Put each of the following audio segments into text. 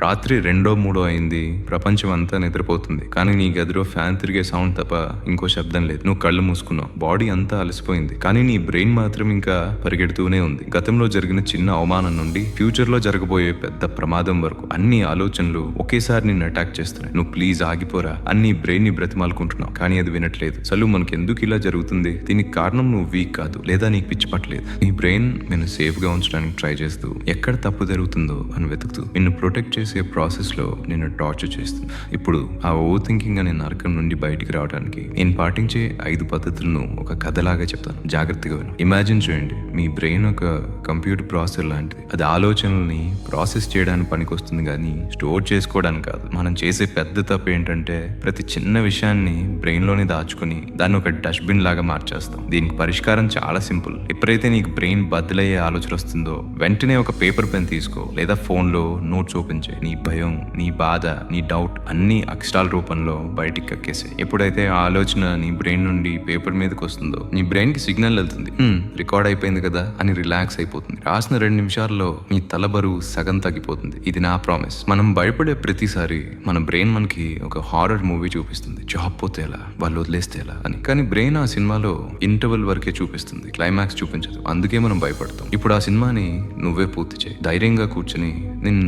రాత్రి 2, 3 అయింది. ప్రపంచం అంతా నిద్రపోతుంది. కానీ నీ గదిలో ఫ్యాన్ తిరిగే సౌండ్ తప్ప ఇంకో శబ్దం లేదు. నువ్వు కళ్ళు మూసుకున్నావు. బాడీ అంతా అలసిపోయింది. కానీ నీ బ్రెయిన్ మాత్రం ఇంకా పరిగెడుతూనే ఉంది. గతంలో జరిగిన చిన్న అవమానం నుండి ఫ్యూచర్ లో జరగబోయే పెద్ద ప్రమాదం వరకు అన్ని ఆలోచనలు ఒకేసారి నిన్ను అటాక్ చేస్తున్నాయి. నువ్వు ప్లీజ్ ఆగిపోరా అని నీ బ్రెయిన్ ని బ్రతిమాలుకుంటున్నావు. కానీ అది వినట్లేదు. అసలు మనకి ఎందుకు ఇలా జరుగుతుంది? దీనికి కారణం నువ్వు వీక్ కాదు, లేదా నీకు పిచ్చి పట్టలేదు. నీ బ్రెయిన్ నిన్ను సేఫ్ గా ఉంచడానికి ట్రై చేస్తూ ఎక్కడ తప్పు జరుగుతుందో అని వెతుకుతూ నిన్ను ప్రొటెక్ట్ చేసే ప్రాసెస్ లో నిన్ను టార్చర్ చేస్తుంది. ఇప్పుడు ఆ ఓవర్ థింకింగ్ అనే నరకం నుండి బయటికి రావడానికి నేను పాటించే 5 పద్ధతులను ఒక కథలాగా చెప్తాను. జాగ్రత్తగా విను. ఇమాజిన్ చేయండి, మీ బ్రెయిన్ ఒక కంప్యూటర్ ప్రాసెసర్ లాంటిది. అది ఆలోచనల్ని ప్రాసెస్ చేయడానికి పనికొస్తుంది, కానీ స్టోర్ చేసుకోవడానికి కాదు. మనం చేసే పెద్ద తప్పు ఏంటంటే ప్రతి చిన్న విషయాన్ని బ్రెయిన్ లోనే దాచుకుని దాన్ని ఒక డస్ట్బిన్ లాగా మార్చేస్తాం. దీనికి పరిష్కారం చాలా సింపుల్. ఎప్పుడైతే నీకు బ్రెయిన్ బద్దలయ్యే ఆలోచన వస్తుందో వెంటనే ఒక పేపర్ పెన్ తీసుకో, లేదా ఫోన్ లో నోట్స్ ఓపెన్ చేయి. నీ భయం, నీ బాధ, నీ డౌట్ అన్ని అక్షరాల రూపంలో బయటికి కక్కేసాయి. ఎప్పుడైతే ఆ ఆలోచన నీ బ్రెయిన్ నుండి పేపర్ మీదకి వస్తుందో నీ బ్రెయిన్ కి సిగ్నల్ వెళ్తుంది, రికార్డ్ అయిపోయింది కదా అని రిలాక్స్ అయిపోతుంది. రాసిన 2 నిమిషాల్లో నీ తల బరువు సగం తగ్గిపోతుంది. ఇది నా ప్రామిస్. మనం భయపడే ప్రతిసారి మన బ్రెయిన్ మనకి ఒక హారర్ మూవీ చూపిస్తుంది. జాబ్ పోతే ఎలా, వాళ్ళు వదిలేస్తే ఎలా అని. కానీ బ్రెయిన్ ఆ సినిమాలో ఇంటర్వెల్ వరకే చూపిస్తుంది, క్లైమాక్స్ చూపించదు. అందుకే మనం భయపడతాం. ఇప్పుడు ఆ సినిమాని నువ్వే పూర్తి చేయి. ధైర్యంగా కూర్చుని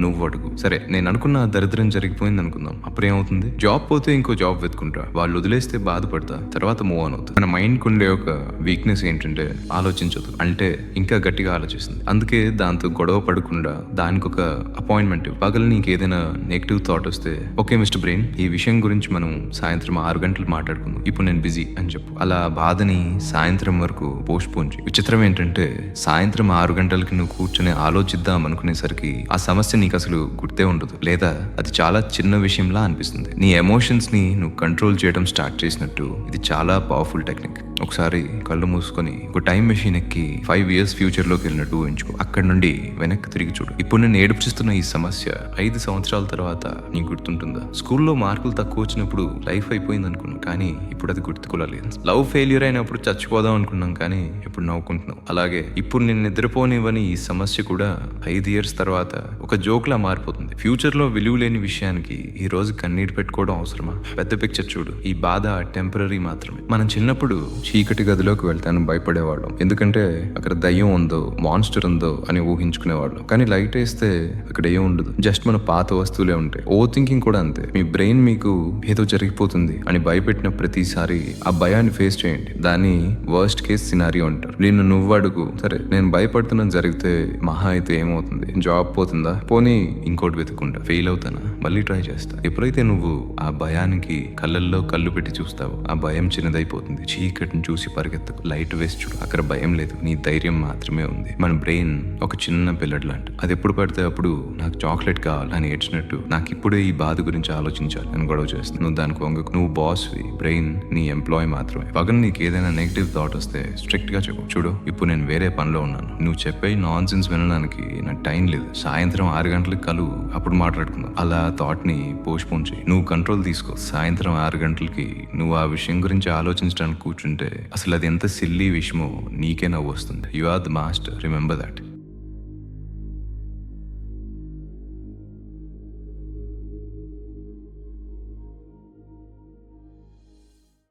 నువ్వు అడుగు. సరే, నేను అనుకున్న దరిద్రం జరిగిపోయింది అనుకుందాం. అప్పుడేమవుతుంది? జాబ్ పోతే ఇంకో జాబ్ వెతుకుంటా, వాళ్ళు వదిలేస్తే బాధపడతా, తర్వాత మూవ్ ఆన్ అవుతుంది. మన మైండ్ కుండే ఒక వీక్నెస్ ఏంటంటే ఆలోచించదు, అంటే ఇంకా గట్టిగా ఆలోచిస్తుంది. అందుకే దాంతో గొడవ పడకుండా దానికి ఒక అపాయింట్మెంట్. పగలు నీకు ఏదైనా నెగిటివ్ థాట్ వస్తే, ఓకే మిస్టర్ బ్రెయిన్, ఈ విషయం గురించి మనం సాయంత్రం 6 గంటలు మాట్లాడుకుందాం, ఇప్పుడు నేను బిజీ అని చెప్పు. అలా బాధని సాయంత్రం వరకు పోస్ట్ పోన్ చేయి. విచిత్రం ఏంటంటే సాయంత్రం 6 గంటలకి నువ్వు కూర్చొని ఆలోచిద్దాం అనుకునేసరికి ఆ సమస్య నీకు అసలు గుర్తే ఉండదు, లేదా అది చాలా చిన్న విషయంలా అనిపిస్తుంది. నీ ఎమోషన్స్ ని నువ్వు కంట్రోల్ చేయడం స్టార్ట్ చేసినట్టు ఇది చాలా పవర్ఫుల్ టెక్నిక్. ఒకసారి కళ్ళు మూసుకొని ఒక టైం మెషిన్ ఎక్కి 5 years ఫ్యూచర్ లోకి వెళ్ళినట్టు ఊహించుకో. అక్కడ నుండి వెనక్కి తిరిగి చూడు. ఇప్పుడు నేను ఏడుపుచిస్తున్న ఈ సమస్య 5 సంవత్సరాల తర్వాత నీకు గుర్తుంటుందా? స్కూల్లో మార్కులు తక్కువ వచ్చినప్పుడు లైఫ్ అయిపోయింది అనుకున్నాం, కానీ ఇప్పుడు అది గుర్తుకోలేదు. లవ్ ఫెయిల్యూర్ అయినప్పుడు చచ్చిపోదాం అనుకున్నాం, కానీ ఇప్పుడు నవ్వుకుంటున్నాం. అలాగే ఇప్పుడు నేను నిద్రపోనివ్వని ఈ సమస్య కూడా 5 years తర్వాత ఒక జోక్ లా మారిపోతుంది. ఫ్యూచర్ లో విలువ లేని విషయానికి ఈ రోజు కన్నీరు పెట్టుకోవడం అవసరమా? పెద్ద పిక్చర్ చూడు. ఈ బాధ టెంపరీ మాత్రమే. మనం చిన్నప్పుడు చీకటి గదిలోకి వెళ్తాను భయపడేవాళ్ళం, ఎందుకంటే అక్కడ దయ్యం ఉందో, మాన్స్టర్ ఉందో అని ఊహించుకునేవాళ్ళం. కానీ లైట్ వేస్తే అక్కడ ఏం ఉండదు, జస్ట్ మన పాత వస్తువులే ఉంటాయి. ఓవర్ థింకింగ్ కూడా అంతే. మీ బ్రెయిన్ మీకు ఏదో జరిగిపోతుంది అని భయపెట్టిన ప్రతిసారి ఆ భయాన్ని ఫేస్ చేయండి. దాన్ని వర్స్ట్ కేస్ సినారియో అంటారు. నువ్వు అడుగు, సరే నేను భయపడుతున్నది జరిగితే మహా అయితే ఏమవుతుంది? జాబ్ పోతుందా? పోనీ ఇంకోటి వెతుకుంటా. ఫెయిల్ అవుతానా? మళ్ళీ ట్రై చేస్తా. ఎప్పుడైతే నువ్వు ఆ భయానికి కళ్ళల్లో కళ్ళు పెట్టి చూస్తావో ఆ భయం చిన్నదైపోతుంది. చీకటిని చూసి పరిగెత్తకు, లైట్ వేసి చూడు. అక్కడ భయం లేదు, నీ ధైర్యం మాత్రమే ఉంది. మన బ్రెయిన్ ఒక చిన్న పిల్లడు లాంటి. అది ఎప్పుడు పడితే అప్పుడు నాకు చాక్లెట్ కావాలి అని ఏడ్చినట్టు నాకు ఇప్పుడే ఈ బాధ గురించి ఆలోచించాలి అని గొడవ చేస్తుంది. నువ్వు దానికి వంగకు. నువ్వు బాస్వి, బ్రెయిన్ నీ ఎంప్లాయీ మాత్రమే. పగల నీకు ఏదైనా నెగిటివ్ థాట్ వస్తే స్ట్రిక్ట్ గా చెప్పు. చూడు, ఇప్పుడు నేను వేరే పనిలో ఉన్నాను, నువ్వు చెప్పే నాన్ సెన్స్ వినడానికి నాకు టైం లేదు. సాయంత్రం 6 గంటలకు కలువు, అప్పుడు మాట్లాడుకుందాం. అలా థాట్ ని పోస్ట్ పోన్ చేయి. నువ్వు కంట్రోల్ తీసుకో. సాయంత్రం 6 గంటలకి నువ్వు ఆ విషయం గురించి ఆలోచించడానికి కూర్చుంటే అసలు అది ఎంత సిల్లీ విషయమో నీకే నవ్వు వస్తుంది. You are the master, remember that.